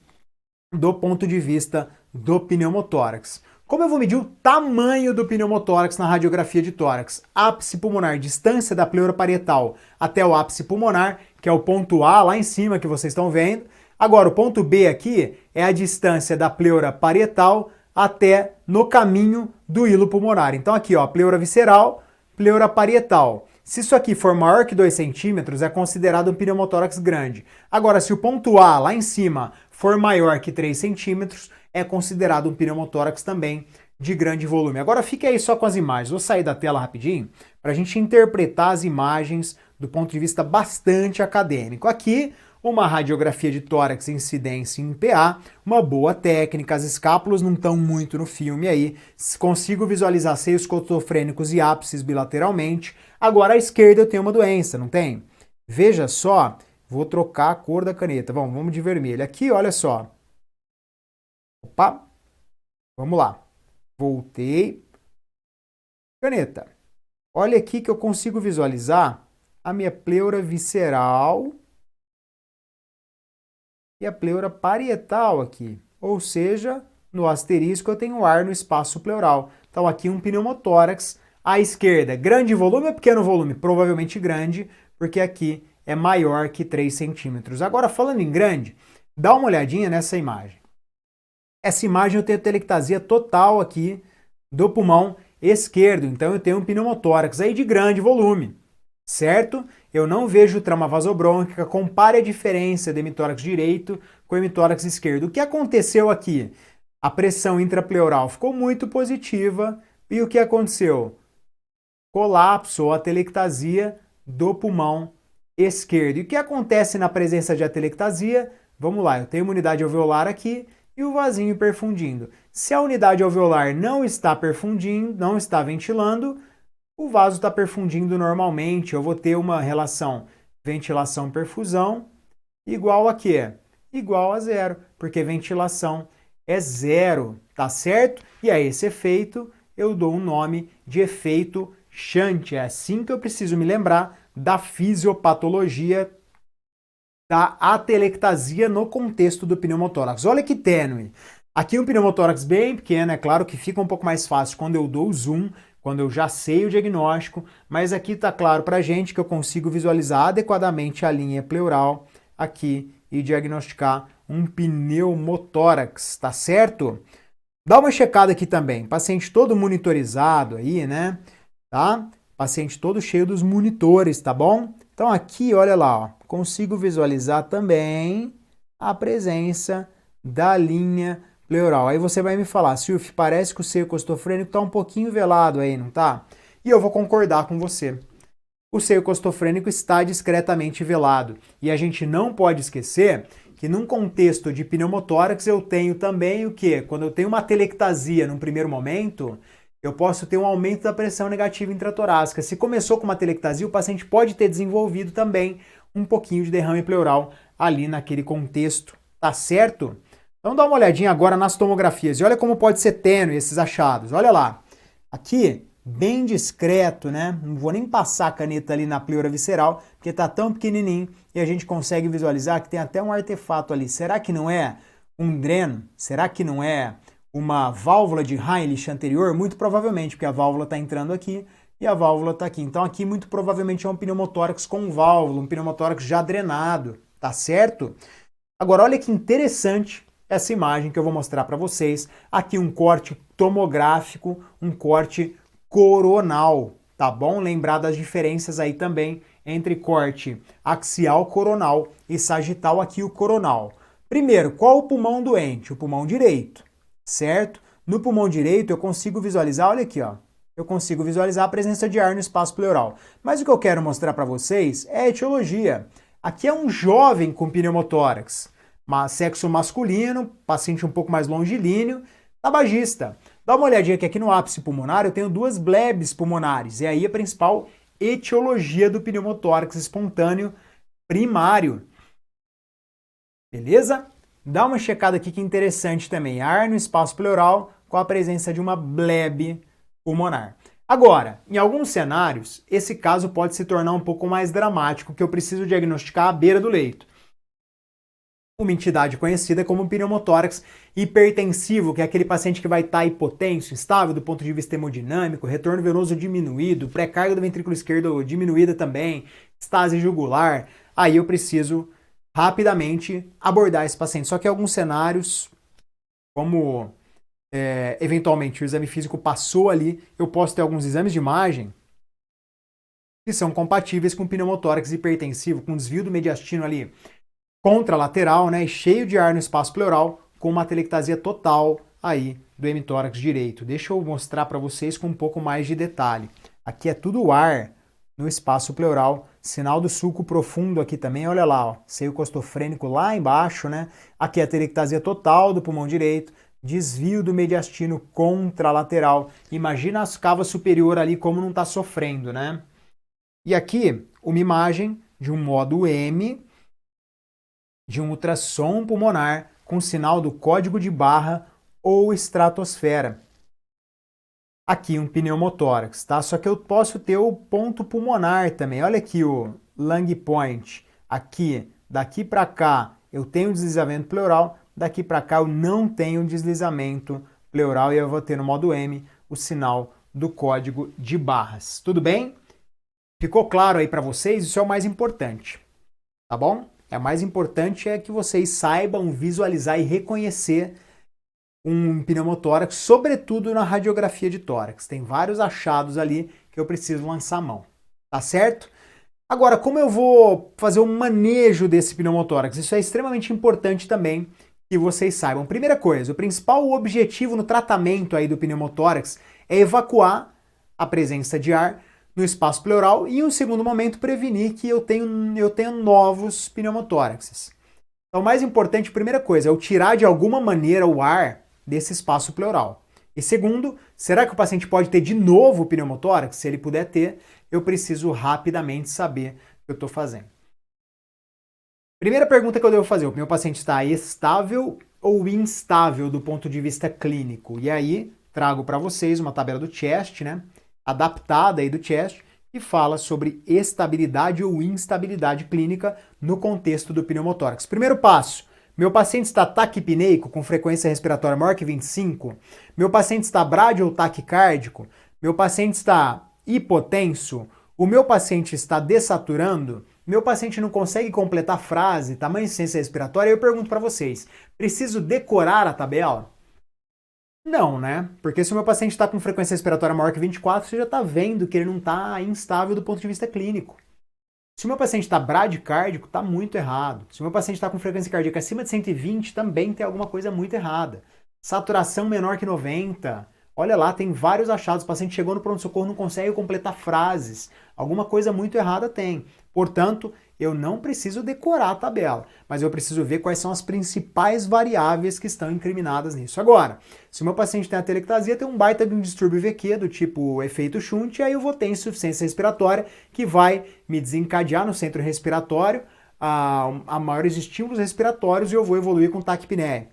do ponto de vista do pneumotórax. Como eu vou medir o tamanho do pneumotórax na radiografia de tórax? Ápice pulmonar, distância da pleura parietal até o ápice pulmonar, que é o ponto A lá em cima que vocês estão vendo. Agora o ponto B aqui é a distância da pleura parietal até no caminho do hilo pulmonar. Então aqui, ó, pleura visceral, pleura parietal. Se isso aqui for maior que 2 centímetros, é considerado um pneumotórax grande. Agora, se o ponto A, lá em cima, for maior que 3 centímetros, é considerado um pneumotórax também de grande volume. Agora fique aí só com as imagens. Vou sair da tela rapidinho para a gente interpretar as imagens do ponto de vista bastante acadêmico. Aqui, uma radiografia de tórax incidência em PA, uma boa técnica, as escápulas não estão muito no filme aí, consigo visualizar seios costofrênicos e ápices bilateralmente. Agora à esquerda eu tenho uma doença, não tem? Veja só Vou trocar a cor da caneta. Vamos de vermelho. Aqui, olha só. Opa, vamos lá. Voltei. Caneta. Olha aqui que eu consigo visualizar a minha pleura visceral e a pleura parietal aqui. Ou seja, no asterisco eu tenho ar no espaço pleural. Então aqui um pneumotórax à esquerda. Grande volume ou pequeno volume? Provavelmente grande, porque aqui é maior que 3 centímetros. Agora, falando em grande, dá uma olhadinha nessa imagem. Essa imagem eu tenho telectasia total aqui do pulmão esquerdo, então eu tenho um pneumotórax aí de grande volume, certo? Eu não vejo trama vasobrônquica. Compare a diferença do hemitórax direito com o hemitórax esquerdo. O que aconteceu aqui? A pressão intrapleural ficou muito positiva e o que aconteceu? Colapso ou atelectasia do pulmão esquerdo. E o que acontece na presença de atelectasia? Vamos lá, eu tenho uma unidade alveolar aqui e o vasinho perfundindo. Se a unidade alveolar não está perfundindo, não está ventilando, o vaso está perfundindo normalmente. Eu vou ter uma relação ventilação-perfusão igual a quê? Igual a zero, porque ventilação é zero, tá certo? E a esse efeito eu dou um nome de efeito Shunt. É assim que eu preciso me lembrar da fisiopatologia da atelectasia no contexto do pneumotórax. Olha que tênue. Aqui um pneumotórax bem pequeno, é claro que fica um pouco mais fácil quando eu dou o zoom, quando eu já sei o diagnóstico, mas aqui está claro para a gente que eu consigo visualizar adequadamente a linha pleural aqui e diagnosticar um pneumotórax, tá certo? Dá uma checada aqui também, paciente todo monitorizado aí, né? Tá? Paciente todo cheio dos monitores, tá bom? Então aqui, olha lá, ó, consigo visualizar também a presença da linha pleural. Aí você vai me falar, Silvio, parece que o seio costofrênico está um pouquinho velado aí, não tá? E eu vou concordar com você. O seio costofrênico está discretamente velado. E a gente não pode esquecer que num contexto de pneumotórax eu tenho também o quê? Quando eu tenho uma atelectasia num primeiro momento, eu posso ter um aumento da pressão negativa intratorácica. Se começou com uma atelectasia, o paciente pode ter desenvolvido também um pouquinho de derrame pleural ali naquele contexto, tá certo? Então dá uma olhadinha agora nas tomografias e olha como pode ser tênue esses achados. Olha lá, aqui bem discreto, né? Não vou nem passar a caneta ali na pleura visceral, porque tá tão pequenininho e a gente consegue visualizar que tem até um artefato ali. Será que não é um dreno? Será que não é uma válvula de Heinrich anterior? Muito provavelmente, porque a válvula está entrando aqui e a válvula está aqui. Então aqui muito provavelmente é um pneumotórax com válvula, um pneumotórax já drenado, tá certo? Agora olha que interessante essa imagem que eu vou mostrar para vocês. Aqui um corte tomográfico, um corte coronal, tá bom? Lembrar das diferenças aí também entre corte axial coronal e sagital, aqui o coronal. Primeiro, qual o pulmão doente? O pulmão direito, certo? No pulmão direito eu consigo visualizar, olha aqui, ó. Eu consigo visualizar a presença de ar no espaço pleural. Mas o que eu quero mostrar para vocês é a etiologia. Aqui é um jovem com pneumotórax, sexo masculino, paciente um pouco mais longilíneo, tabagista. Dá uma olhadinha que aqui no ápice pulmonar eu tenho duas blebes pulmonares. E aí a principal etiologia do pneumotórax espontâneo primário. Beleza? Dá uma checada aqui que interessante também. Ar no espaço pleural com a presença de uma blebe pulmonar. Agora, em alguns cenários, esse caso pode se tornar um pouco mais dramático, que eu preciso diagnosticar à beira do leito. Uma entidade conhecida como pneumotórax hipertensivo, que é aquele paciente que vai estar hipotenso, instável do ponto de vista hemodinâmico, retorno venoso diminuído, pré-carga do ventrículo esquerdo diminuída também, estase jugular. Aí eu preciso rapidamente abordar esse paciente. Só que em alguns cenários, como eventualmente o exame físico passou ali, eu posso ter alguns exames de imagem que são compatíveis com pneumotórax hipertensivo, com desvio do mediastino ali contralateral, né, cheio de ar no espaço pleural, com uma atelectasia total aí do hemitórax direito. Deixa eu mostrar para vocês com um pouco mais de detalhe. Aqui é tudo ar no espaço pleural, sinal do sulco profundo aqui também, olha lá, ó, seio costofrênico lá embaixo, né? Aqui é a atelectasia total do pulmão direito, desvio do mediastino contralateral. Imagina a cava superior ali como não está sofrendo, né? E aqui uma imagem de um modo M, de um ultrassom pulmonar com sinal do código de barra ou estratosfera. Aqui um pneumotórax, tá? Só que eu posso ter o ponto pulmonar também. Olha aqui o lung point. Aqui, daqui para cá, eu tenho deslizamento pleural, daqui para cá eu não tenho deslizamento pleural e eu vou ter no modo M o sinal do código de barras. Tudo bem? Ficou claro aí para vocês? Isso é o mais importante, tá bom? O mais importante é que vocês saibam visualizar e reconhecer um pneumotórax, sobretudo na radiografia de tórax. Tem vários achados ali que eu preciso lançar a mão, tá certo? Agora, como eu vou fazer um manejo desse pneumotórax? Isso é extremamente importante também que vocês saibam. Primeira coisa, o principal objetivo no tratamento aí do pneumotórax é evacuar a presença de ar no espaço pleural e, em um segundo momento, prevenir que eu tenha novos pneumotóraxes. Então, o mais importante, primeira coisa, é eu tirar de alguma maneira o ar desse espaço pleural. E segundo, será que o paciente pode ter de novo pneumotórax? Se ele puder ter, eu preciso rapidamente saber o que eu estou fazendo. Primeira pergunta que eu devo fazer, o meu paciente está estável ou instável do ponto de vista clínico? E aí, trago para vocês uma tabela do CHEST, né? Adaptada aí do CHEST, que fala sobre estabilidade ou instabilidade clínica no contexto do pneumotórax. Primeiro passo, meu paciente está taquipneico com frequência respiratória maior que 25? Meu paciente está brádio ou taquicárdico? Meu paciente está hipotenso? O meu paciente está dessaturando? Meu paciente não consegue completar frase, tamanho de insuficiência respiratória? Eu pergunto para vocês, preciso decorar a tabela? Não, né? Porque se o meu paciente está com frequência respiratória maior que 24, você já está vendo que ele não está instável do ponto de vista clínico. Se o meu paciente está bradicárdico, está muito errado. Se o meu paciente está com frequência cardíaca acima de 120, também tem alguma coisa muito errada. Saturação menor que 90. Olha lá, tem vários achados. O paciente chegou no pronto-socorro, não consegue completar frases. Alguma coisa muito errada tem. Portanto, eu não preciso decorar a tabela, mas eu preciso ver quais são as principais variáveis que estão incriminadas nisso. Agora, se o meu paciente tem atelectasia, tem um baita de um distúrbio VQ do tipo efeito Shunt, aí eu vou ter insuficiência respiratória que vai me desencadear no centro respiratório a maiores estímulos respiratórios e eu vou evoluir com taquipneia.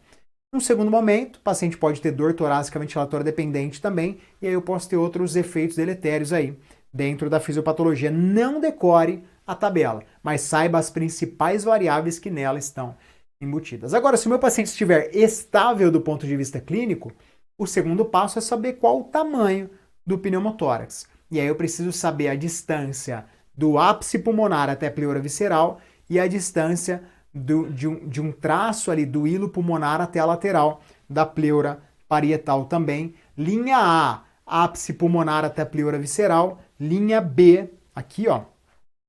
Num segundo momento, o paciente pode ter dor torácica ventilatória dependente também, e aí eu posso ter outros efeitos deletérios aí dentro da fisiopatologia. Não decore a tabela, mas saiba as principais variáveis que nela estão embutidas. Agora, se o meu paciente estiver estável do ponto de vista clínico, o segundo passo é saber qual o tamanho do pneumotórax. E aí eu preciso saber a distância do ápice pulmonar até a pleura visceral e a distância de um traço ali do hilo pulmonar até a lateral da pleura parietal também. Linha A, ápice pulmonar até a pleura visceral. Linha B, aqui ó,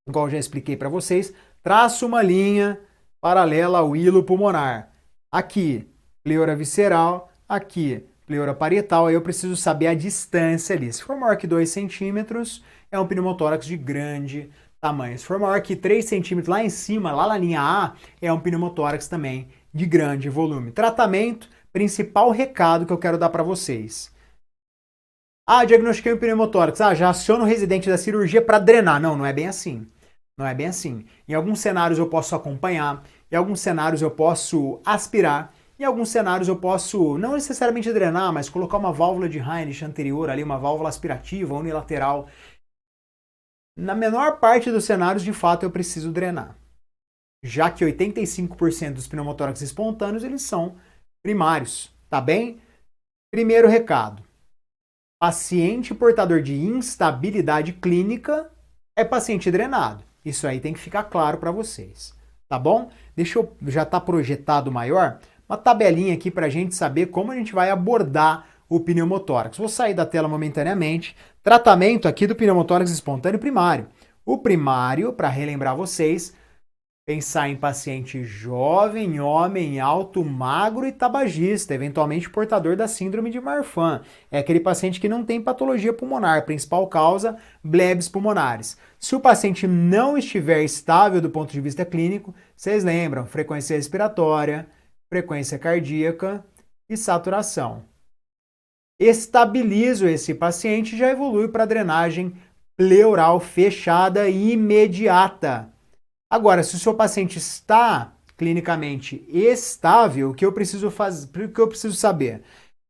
igual eu já expliquei para vocês, traço uma linha paralela ao hilo pulmonar. Aqui, pleura visceral, aqui, pleura parietal, aí eu preciso saber a distância ali. Se for maior que 2 centímetros, é um pneumotórax de grande tamanho. Se for maior que 3 centímetros, lá em cima, lá na linha A, é um pneumotórax também de grande volume. Tratamento, principal recado que eu quero dar para vocês. Diagnostiquei um pneumotórax. Já aciono o residente da cirurgia para drenar. Não, não é bem assim. Não é bem assim. Em alguns cenários eu posso acompanhar, em alguns cenários eu posso aspirar, em alguns cenários eu posso, não necessariamente drenar, mas colocar uma válvula de Heinrich anterior ali, uma válvula aspirativa, unilateral. Na menor parte dos cenários, de fato, eu preciso drenar. Já que 85% dos pneumotórax espontâneos, eles são primários, tá bem? Primeiro recado. Paciente portador de instabilidade clínica é paciente drenado. Isso aí tem que ficar claro para vocês, tá bom? Deixa eu, já tá projetado maior, uma tabelinha aqui para a gente saber como a gente vai abordar o pneumotórax. Vou sair da tela momentaneamente. Tratamento aqui do pneumotórax espontâneo primário. O primário, para relembrar vocês, pensar em paciente jovem, homem, alto, magro e tabagista, eventualmente portador da síndrome de Marfan. É aquele paciente que não tem patologia pulmonar, principal causa, blebs pulmonares. Se o paciente não estiver estável do ponto de vista clínico, vocês lembram, frequência respiratória, frequência cardíaca e saturação. Estabilizo esse paciente e já evolui para drenagem pleural fechada e imediata. Agora, se o seu paciente está clinicamente estável, o que eu preciso saber?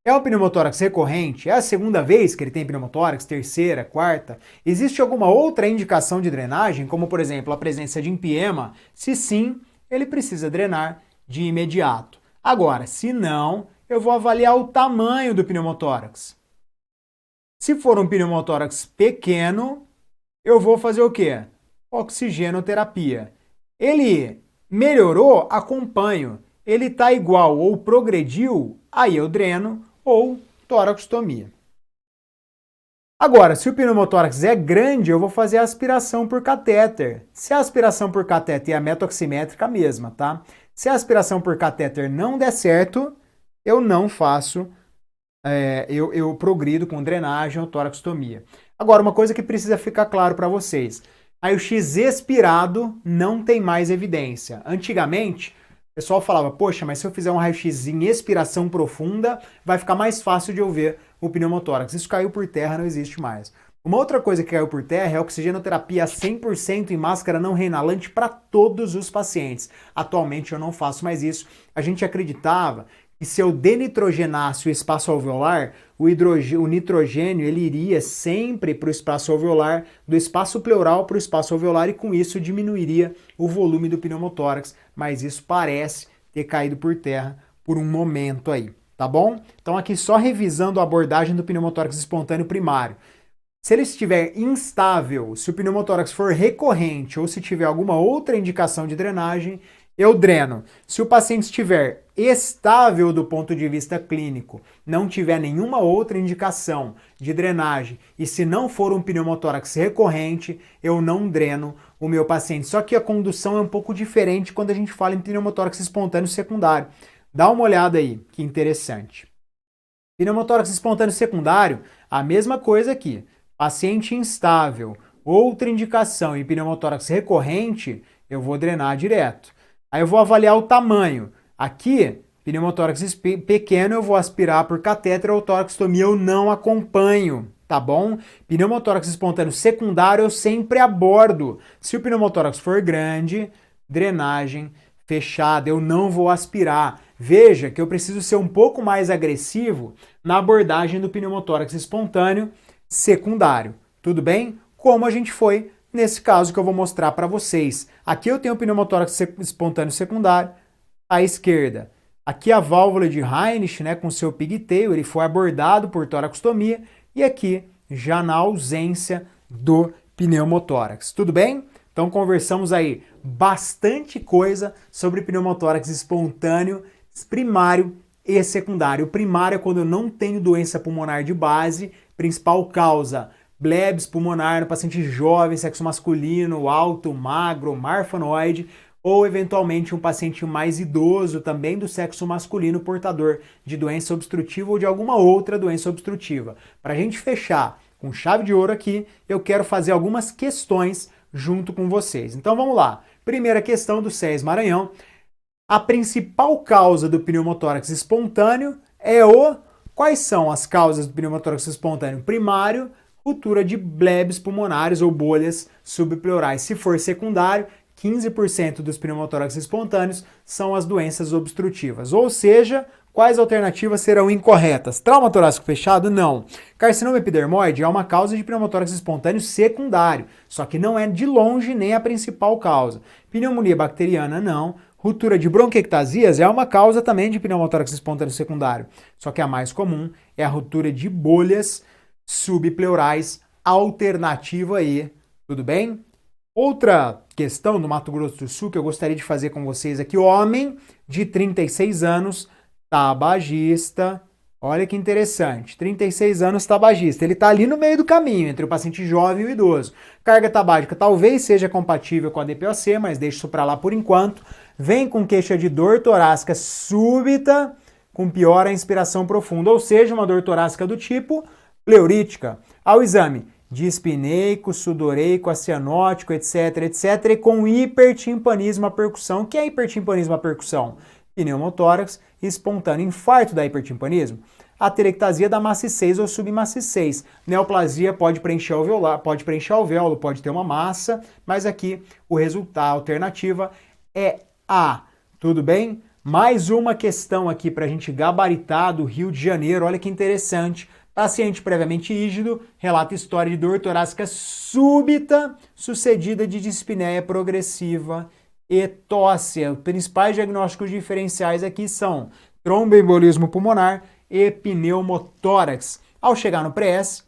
É um pneumotórax recorrente? É a segunda vez que ele tem pneumotórax? Terceira, quarta? Existe alguma outra indicação de drenagem, como por exemplo a presença de empiema? Se sim, ele precisa drenar de imediato. Agora, se não, eu vou avaliar o tamanho do pneumotórax. Se for um pneumotórax pequeno, eu vou fazer o quê? Oxigenoterapia. Ele melhorou? Acompanho. Ele está igual ou progrediu? Aí eu dreno ou toraxostomia. Agora, se o pneumotórax é grande, eu vou fazer a aspiração por catéter. Se a aspiração por catéter é a metoximétrica mesma, tá? Se a aspiração por catéter não der certo, eu não faço, eu progrido com drenagem ou toraxostomia. Agora, uma coisa que precisa ficar claro para vocês. Raio-X expirado não tem mais evidência. Antigamente, o pessoal falava, poxa, mas se eu fizer um raio-x em expiração profunda, vai ficar mais fácil de eu ver o pneumotórax. Isso caiu por terra, não existe mais. Uma outra coisa que caiu por terra é a oxigenoterapia 100% em máscara não reinalante para todos os pacientes. Atualmente eu não faço mais isso. A gente acreditava que se eu denitrogenasse o espaço alveolar, o nitrogênio ele iria sempre para o espaço alveolar, do espaço pleural para o espaço alveolar, e com isso diminuiria o volume do pneumotórax, mas isso parece ter caído por terra por um momento aí, tá bom? Então aqui só revisando a abordagem do pneumotórax espontâneo primário. Se ele estiver instável, se o pneumotórax for recorrente ou se tiver alguma outra indicação de drenagem, eu dreno. Se o paciente estiver estável do ponto de vista clínico, não tiver nenhuma outra indicação de drenagem e se não for um pneumotórax recorrente, eu não dreno o meu paciente. Só que a condução é um pouco diferente quando a gente fala em pneumotórax espontâneo secundário. Dá uma olhada aí, que interessante. Pneumotórax espontâneo secundário, a mesma coisa aqui. Paciente instável, outra indicação em pneumotórax recorrente, eu vou drenar direto. Aí eu vou avaliar o tamanho. Aqui, pneumotórax pequeno, eu vou aspirar por catéter ou toraxostomia, eu não acompanho, tá bom? Pneumotórax espontâneo secundário, eu sempre abordo. Se o pneumotórax for grande, drenagem fechada, eu não vou aspirar. Veja que eu preciso ser um pouco mais agressivo na abordagem do pneumotórax espontâneo secundário. Tudo bem? Como a gente foi nesse caso que eu vou mostrar para vocês. Aqui eu tenho o pneumotórax espontâneo secundário à esquerda. Aqui a válvula de Reinich, né, com seu pigtail, ele foi abordado por toraxostomia, e aqui já na ausência do pneumotórax. Tudo bem? Então conversamos aí bastante coisa sobre pneumotórax espontâneo primário e secundário. O primário é quando eu não tenho doença pulmonar de base, principal causa Blebs pulmonar no paciente jovem, sexo masculino, alto, magro, marfanoide, ou eventualmente um paciente mais idoso, também do sexo masculino, portador de doença obstrutiva ou de alguma outra doença obstrutiva. Para a gente fechar com chave de ouro aqui, eu quero fazer algumas questões junto com vocês. Então vamos lá. Primeira questão do SES Maranhão. A principal causa do pneumotórax espontâneo é o... Quais são as causas do pneumotórax espontâneo primário? Ruptura de Blebs pulmonares ou bolhas subpleurais. Se for secundário, 15% dos pneumotórax espontâneos são as doenças obstrutivas. Ou seja, quais alternativas serão incorretas? Trauma torácico fechado? Não. Carcinoma epidermoide é uma causa de pneumotórax espontâneo secundário, só que não é de longe nem a principal causa. Pneumonia bacteriana? Não. Ruptura de bronquiectasias é uma causa também de pneumotórax espontâneo secundário, só que a mais comum é a ruptura de bolhas subpleurais, alternativa E, tudo bem? Outra questão do Mato Grosso do Sul que eu gostaria de fazer com vocês aqui, homem de 36 anos, tabagista, olha que interessante, 36 anos tabagista, ele está ali no meio do caminho entre o paciente jovem e o idoso. Carga tabágica talvez seja compatível com a DPOC, mas deixa isso para lá por enquanto. Vem com queixa de dor torácica súbita, com piora a inspiração profunda, ou seja, uma dor torácica do tipo pleurítica. Ao exame, dispineico, sudoreico, acianótico, etc, etc, e com hipertimpanismo à percussão. O que é hipertimpanismo à percussão? Pneumotórax espontâneo, infarto da hipertimpanismo. Aterectasia da maciçez ou submaciçez. Neoplasia pode preencher alveolar, pode preencher alvéolo, pode ter uma massa, mas aqui o resultado, a alternativa é A. Tudo bem? Mais uma questão aqui para a gente gabaritar do Rio de Janeiro. Olha que interessante. Paciente previamente rígido relata história de dor torácica súbita, sucedida de dispneia progressiva e tosse. Os principais diagnósticos diferenciais aqui são tromboembolismo pulmonar e pneumotórax. Ao chegar no PS,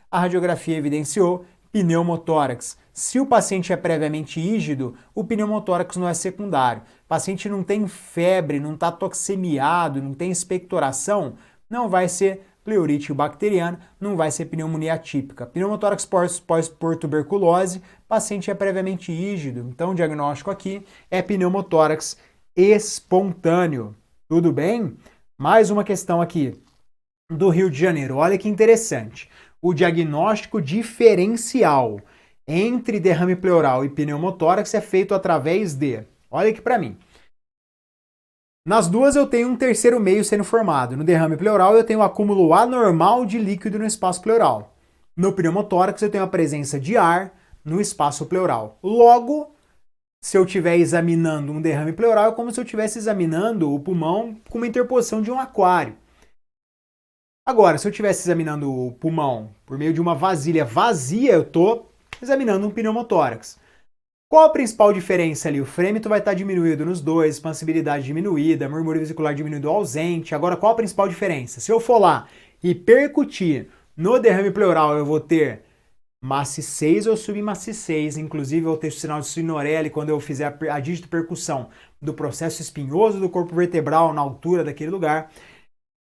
a radiografia evidenciou pneumotórax. Se o paciente é previamente rígido, o pneumotórax não é secundário. O paciente não tem febre, não está toxemiado, não tem expectoração, não vai ser pleurite bacteriana, não vai ser pneumonia atípica. Pneumotórax por tuberculose, paciente é previamente rígido, então o diagnóstico aqui é pneumotórax espontâneo. Tudo bem? Mais uma questão aqui do Rio de Janeiro. Olha que interessante. O diagnóstico diferencial entre derrame pleural e pneumotórax é feito através de... Olha aqui para mim. Nas duas eu tenho um terceiro meio sendo formado. No derrame pleural eu tenho um acúmulo anormal de líquido no espaço pleural. No pneumotórax eu tenho a presença de ar no espaço pleural. Logo, se eu estiver examinando um derrame pleural, é como se eu estivesse examinando o pulmão com uma interposição de um aquário. Agora, se eu estivesse examinando o pulmão por meio de uma vasilha vazia, eu estou examinando um pneumotórax. Qual a principal diferença ali? O frêmito vai estar diminuído nos dois, expansibilidade diminuída, murmúrio vesicular diminuído ou ausente. Agora, qual a principal diferença? Se eu for lá e percutir no derrame pleural, eu vou ter maciçez ou submaciçez. Inclusive, eu vou ter o sinal de Sinorelli quando eu fizer a digitopercussão do processo espinhoso do corpo vertebral na altura daquele lugar.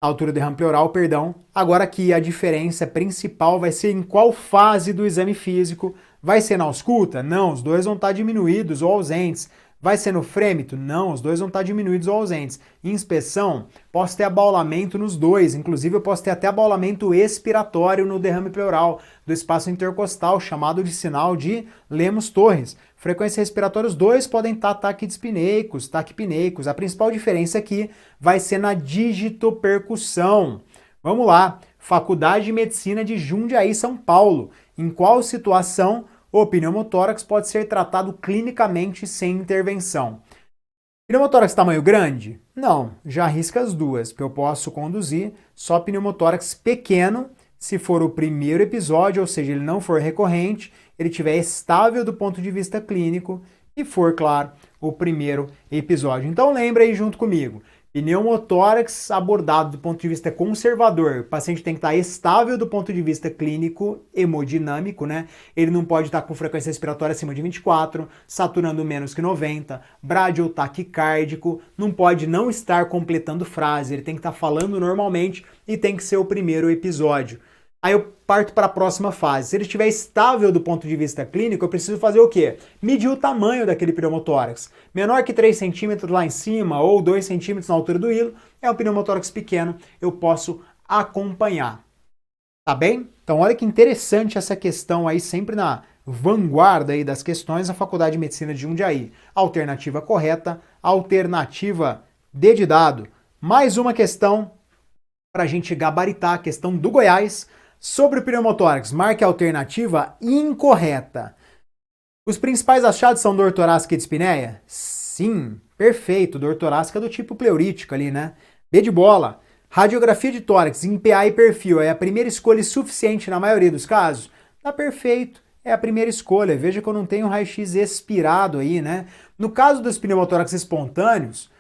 A altura do derrame pleural, perdão. Agora aqui a diferença principal vai ser em qual fase do exame físico. Vai ser na ausculta? Não, os dois vão estar diminuídos ou ausentes. Vai ser no frêmito? Não, os dois vão estar diminuídos ou ausentes. Em inspeção, posso ter abaulamento nos dois. Inclusive, eu posso ter até abaulamento expiratório no derrame pleural do espaço intercostal, chamado de sinal de Lemos-Torres. Frequência respiratória, os dois podem estar taquipneicos. A principal diferença aqui vai ser na digitopercussão. Vamos lá. Faculdade de Medicina de Jundiaí, São Paulo. Em qual situação o pneumotórax pode ser tratado clinicamente sem intervenção? Pneumotórax tamanho grande? Não, já arrisca as duas, porque eu posso conduzir só pneumotórax pequeno, se for o primeiro episódio, ou seja, ele não for recorrente, ele estiver estável do ponto de vista clínico e for, claro, o primeiro episódio. Então lembra aí junto comigo. Pneumotórax abordado do ponto de vista conservador, o paciente tem que estar estável do ponto de vista clínico hemodinâmico, né? Ele não pode estar com frequência respiratória acima de 24, saturando menos que 90, brádio taquicárdico, não pode não estar completando frase, ele tem que estar falando normalmente e tem que ser o primeiro episódio. Aí eu parto para a próxima fase. Se ele estiver estável do ponto de vista clínico, eu preciso fazer o quê? Medir o tamanho daquele pneumotórax. Menor que 3 centímetros lá em cima ou 2 centímetros na altura do hilo, é um pneumotórax pequeno, eu posso acompanhar. Tá bem? Então olha que interessante essa questão aí, sempre na vanguarda aí das questões da Faculdade de Medicina de Jundiaí. Alternativa correta, alternativa D de dado. Mais uma questão para a gente gabaritar, a questão do Goiás. Sobre o pneumotórax, marque a alternativa incorreta. Os principais achados são dor torácica e dispneia? Sim, perfeito, dor torácica do tipo pleurítico ali, né? B de bola. Radiografia de tórax em PA e perfil é a primeira escolha suficiente na maioria dos casos? Tá perfeito, é a primeira escolha. Veja que eu não tenho raio-x expirado aí, né? No caso dos pneumotórax espontâneos,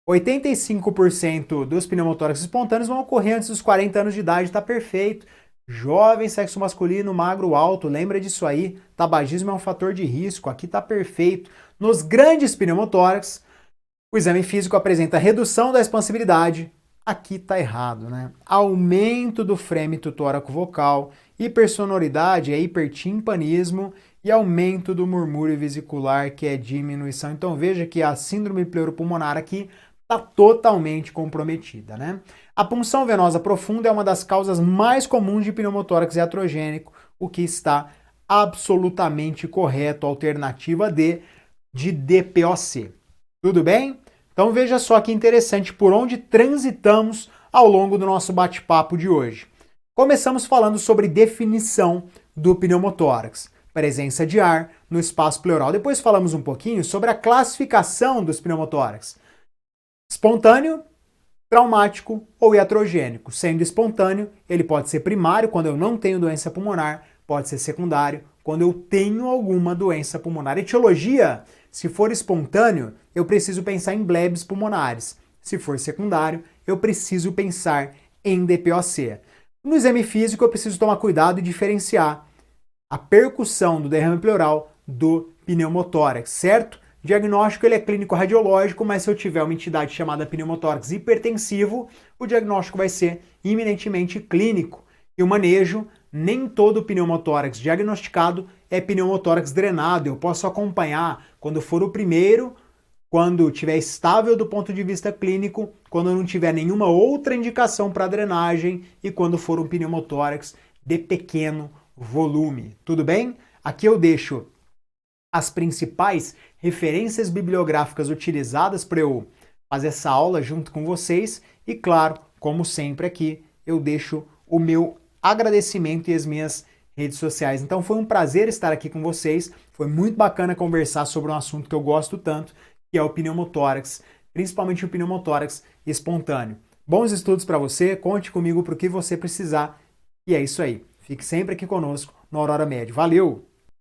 85% dos pneumotórax espontâneos vão ocorrer antes dos 40 anos de idade, tá perfeito. Jovem, sexo masculino, magro, alto, lembra disso aí. Tabagismo é um fator de risco, aqui tá perfeito. Nos grandes pneumotórax, o exame físico apresenta redução da expansibilidade, aqui tá errado, né? Aumento do frêmito tóraco-vocal, hipersonoridade é hipertimpanismo e aumento do murmúrio vesicular, que é diminuição. Então veja que a síndrome pleuropulmonar aqui está totalmente comprometida, né? A punção venosa profunda é uma das causas mais comuns de pneumotórax iatrogênico, o que está absolutamente correto. Alternativa D de DPOC. Tudo bem? Então veja só que interessante por onde transitamos ao longo do nosso bate-papo de hoje. Começamos falando sobre definição do pneumotórax. Presença de ar no espaço pleural. Depois falamos um pouquinho sobre a classificação dos pneumotórax. Espontâneo, traumático ou iatrogênico. Sendo espontâneo, ele pode ser primário, quando eu não tenho doença pulmonar, pode ser secundário, quando eu tenho alguma doença pulmonar. Etiologia, se for espontâneo, eu preciso pensar em blebs pulmonares. Se for secundário, eu preciso pensar em DPOC. No exame físico, eu preciso tomar cuidado e diferenciar a percussão do derrame pleural do pneumotórax, certo? O diagnóstico ele é clínico radiológico, mas se eu tiver uma entidade chamada pneumotórax hipertensivo, o diagnóstico vai ser eminentemente clínico. E o manejo, nem todo pneumotórax diagnosticado é pneumotórax drenado. Eu posso acompanhar quando for o primeiro, quando estiver estável do ponto de vista clínico, quando não tiver nenhuma outra indicação para drenagem e quando for um pneumotórax de pequeno volume. Tudo bem? Aqui eu deixo as principais referências bibliográficas utilizadas para eu fazer essa aula junto com vocês e, claro, como sempre aqui, eu deixo o meu agradecimento e as minhas redes sociais. Então foi um prazer estar aqui com vocês, foi muito bacana conversar sobre um assunto que eu gosto tanto, que é o pneumotórax, principalmente o pneumotórax espontâneo. Bons estudos para você, conte comigo para o que você precisar e é isso aí. Fique sempre aqui conosco no Aurora Med. Valeu!